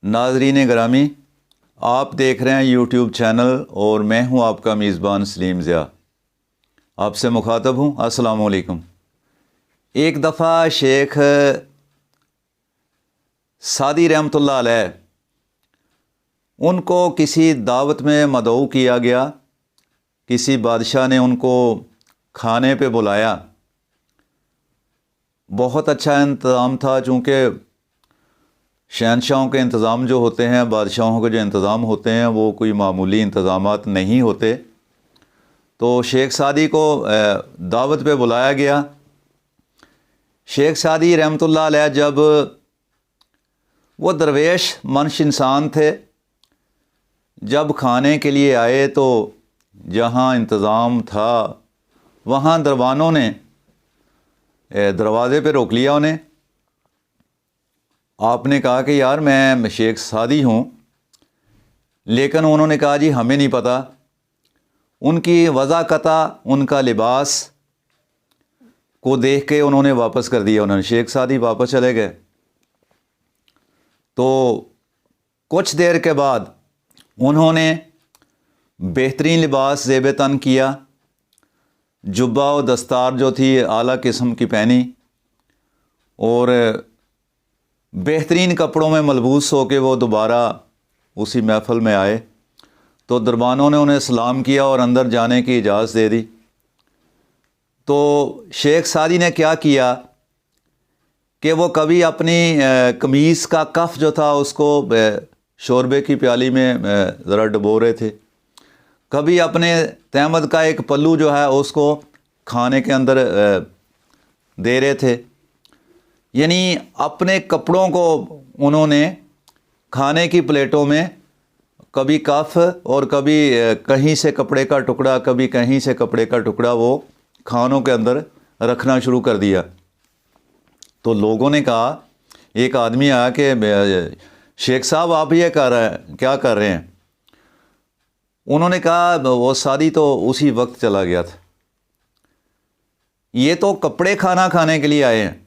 नाजरीन ग्रामी, आप देख रहे हैं यूट्यूब चैनल और मैं हूं आपका मेज़बान सलीम ज़िया। आपसे मुखातब हूं, अस्सलाम वालेकुम। एक दफ़ा शेख सादी रहमतुल्लाह अलैह उनको किसी दावत में मदऊ किया गया। किसी बादशाह ने उनको खाने पे बुलाया। बहुत अच्छा इंतज़ाम था, चूँकि शहनशाहों के इंतज़ाम जो होते हैं, बादशाहों के जो इंतज़ाम होते हैं, वो कोई मामूली इंतज़ामात नहीं होते। तो शेख सादी को दावत पे बुलाया गया। शेख सादी रहमतुल्लाह अलैह जब वो दरवेश मनश इंसान थे, जब खाने के लिए आए तो जहाँ इंतज़ाम था वहाँ दरबानों ने दरवाज़े पे रोक लिया उन्हें। आपने कहा कि यार मैं शेख सादी हूँ, लेकिन उन्होंने कहा जी हमें नहीं पता। उनकी वज़ाकता, उनका लिबास को देख के उन्होंने वापस कर दिया। उन्होंने शेख सादी वापस चले गए। तो कुछ देर के बाद उन्होंने बेहतरीन लिबास ज़ेब तन किया, जुब्बा और दस्तार जो थी आला किस्म की पहनी और बेहतरीन कपड़ों में मलबूस हो के वो दोबारा उसी महफ़िल में आए। तो दरबानों ने उन्हें सलाम किया और अंदर जाने की इजाज़त दे दी। तो शेख सादी ने क्या किया कि वो कभी अपनी कमीज़ का कफ़ जो था उसको शोरबे की प्याली में ज़रा डुबो रहे थे, कभी अपने तहमद का एक पल्लू जो है उसको खाने के अंदर दे रहे थे। यानी अपने कपड़ों को उन्होंने खाने की प्लेटों में कभी कफ और कभी कहीं से कपड़े का टुकड़ा, कभी कहीं से कपड़े का टुकड़ा वो खानों के अंदर रखना शुरू कर दिया। तो लोगों ने कहा, एक आदमी आया कि शेख साहब आप ये कर रहे हैं, क्या कर रहे हैं? उन्होंने कहा वो सादी तो उसी वक्त चला गया था, ये तो कपड़े खाना खाने के लिए आए हैं।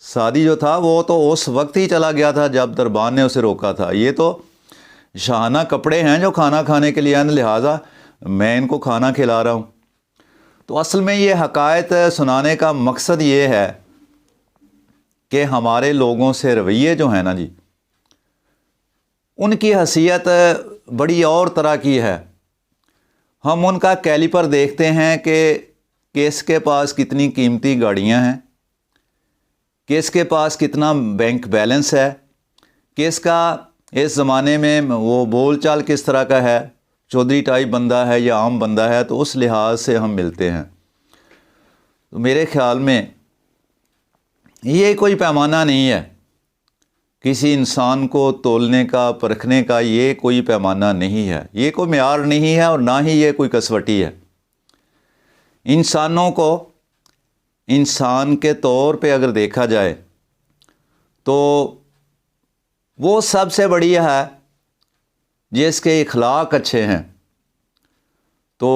सादी जो था वो तो उस वक्त ही चला गया था जब दरबान ने उसे रोका था। ये तो शाहाना कपड़े हैं जो खाना खाने के लिए आए, लिहाजा मैं इनको खाना खिला रहा हूँ। तो असल में ये हकायत सुनाने का मकसद ये है कि हमारे लोगों से रवैये जो हैं ना जी, उनकी हैसियत बड़ी और तरह की है। हम उनका कैलिपर देखते हैं कि किसके पास कितनी कीमती गाड़ियाँ हैं, किसके पास कितना बैंक बैलेंस है, किसका इस ज़माने में वो बोल चाल किस तरह का है, चौधरी टाइप बंदा है या आम बंदा है। तो उस लिहाज से हम मिलते हैं। तो मेरे ख़्याल में ये कोई पैमाना नहीं है, किसी इंसान को तोलने का, परखने का ये कोई पैमाना नहीं है, ये कोई मेयार नहीं है और ना ही ये कोई कसवटी है। इंसानों को इंसान के तौर पे अगर देखा जाए तो वो सबसे बढ़िया है जिसके इखलाक अच्छे हैं। तो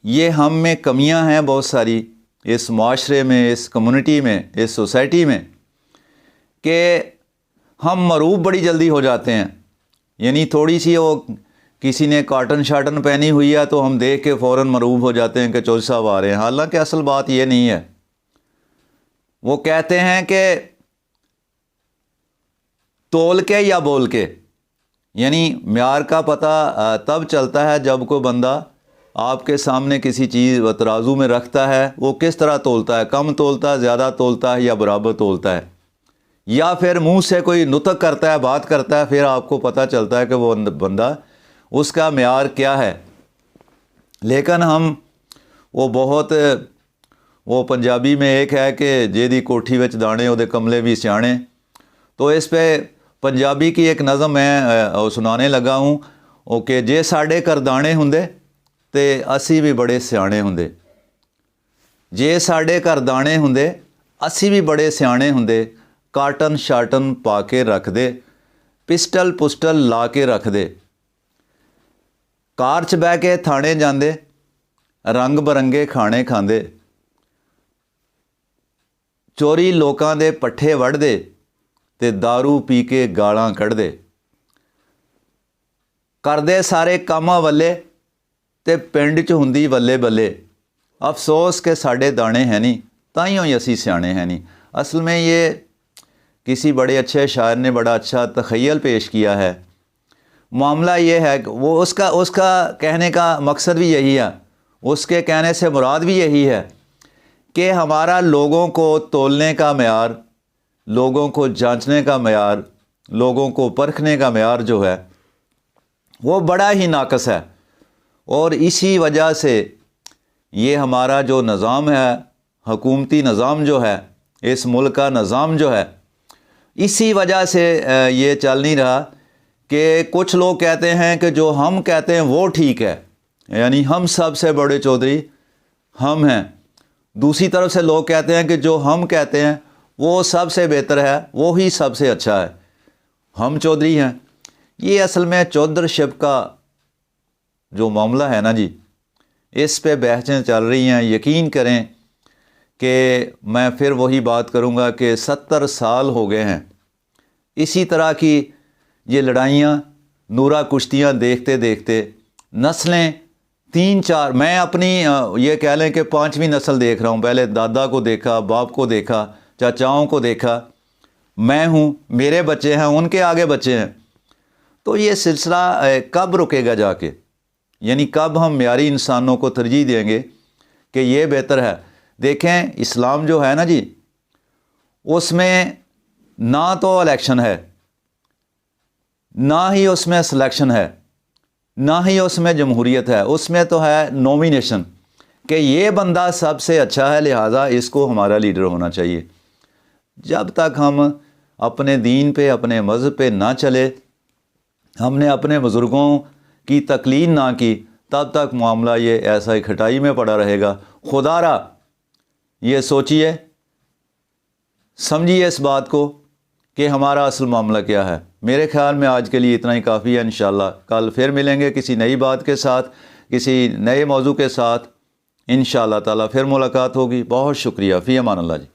ये हम में कमियां हैं बहुत सारी इस माशरे में, इस कम्युनिटी में, इस सोसाइटी में, कि हम मरूब बड़ी जल्दी हो जाते हैं। यानी थोड़ी सी वो किसी ने काटन शाटन पहनी हुई है तो हम देख के फ़ौरन मरूब हो जाते हैं कि चौधरी साहब आ रहे हैं। हालांकि असल बात ये नहीं है। वो कहते हैं कि तोल के या बोल के, यानी म्यार का पता तब चलता है जब कोई बंदा आपके सामने किसी चीज़ तराजू में रखता है, वो किस तरह तोलता है, कम तोलता है, ज़्यादा तोलता है या बराबर तोलता है, या फिर मुंह से कोई नुतक करता है, बात करता है, फिर आपको पता चलता है कि वो बंदा, उसका म्यार क्या है। लेकिन हम वो पंजाबी में एक है कि जेदी कोठी विच दाने उहदे कमले भी सियाणे। तो इस पे पंजाबी की एक नज़म मैं सुनाने लगा हूँ, ओके, जे साडे घर दाने हुंदे ते असी भी बड़े सियाणे हुंदे, जे साडे घर दाने हुंदे असी भी बड़े सियाणे हुंदे, काटन शाटन पा के रख दे, पिस्टल पुस्टल ला के रख दे, कार च बह के थाने जांदे, रंग बरंगे खाने खांदे, चोरी लोकां दे पट्ठे वढ़दे ते दारू पी के गालां कढ़दे। ਕਰਦੇ ਸਾਰੇ ਕੰਮ ਵੱਲੇ ਤੇ ਪਿੰਡ 'ਚ ਹੁੰਦੀ ਬੱਲੇ ਬੱਲੇ, अफसोस के साढ़े दाने हैं नहीं ताइयों ही असी सियाने हैं नहीं। असल में ये किसी बड़े अच्छे शायर ने बड़ा अच्छा तख़य्युल पेश किया है। मामला ये है कि वो उसका कहने का मकसद भी यही है, उसके कहने से मुराद भी यही है कि हमारा लोगों को तोलने का मयार, लोगों को जांचने का मयार, लोगों को परखने का मयार जो है वो बड़ा ही नाक़स है। और इसी वजह से ये हमारा जो निज़ाम है, हुकूमती निज़ाम जो है, इस मुल्क का निज़ाम जो है, इसी वजह से ये चल नहीं रहा कि कुछ लोग कहते हैं कि जो हम कहते हैं वो ठीक है, यानी हम सबसे बड़े चौधरी हम हैं। दूसरी तरफ से लोग कहते हैं कि जो हम कहते हैं वो सबसे बेहतर है, वो ही सबसे अच्छा है, हम चौधरी हैं। ये असल में चौधरशिप का जो मामला है ना जी, इस पे बहसें चल रही हैं। यकीन करें कि मैं फिर वही बात करूंगा कि 70 साल हो गए हैं इसी तरह की ये लड़ाइयाँ, नूरा कुश्तियाँ देखते देखते नस्लें 3-4, मैं अपनी ये कह लें कि 5वीं नस्ल देख रहा हूँ। पहले दादा को देखा, बाप को देखा, चाचाओं को देखा, मैं हूँ, मेरे बच्चे हैं, उनके आगे बच्चे हैं। तो ये सिलसिला कब रुकेगा जाके, यानी कब हम म्यारी इंसानों को तरजीह देंगे कि ये बेहतर है। देखें इस्लाम जो है ना जी, उसमें ना तो इलेक्शन है, ना ही उसमें सिलेक्शन है, ना ही उसमें जमहूरियत है, उसमें तो है नॉमिनेशन कि ये बंदा सबसे अच्छा है लिहाजा इसको हमारा लीडर होना चाहिए। जब तक हम अपने दीन पे, अपने मज़हब पे ना चले, हमने अपने बुज़ुर्गों की तकलीद ना की, तब तक मामला ये ऐसा ही खटाई में पड़ा रहेगा। खुदारा ये सोचिए, समझिए इस बात को कि हमारा असल मामला क्या है। मेरे ख़्याल में आज के लिए इतना ही काफ़ी है। इंशाअल्लाह कल फिर मिलेंगे किसी नई बात के साथ, किसी नए मौजू के साथ। इंशाअल्लाह ताला फिर मुलाकात होगी। बहुत शुक्रिया। फ़ी अमान अल्लाह जी।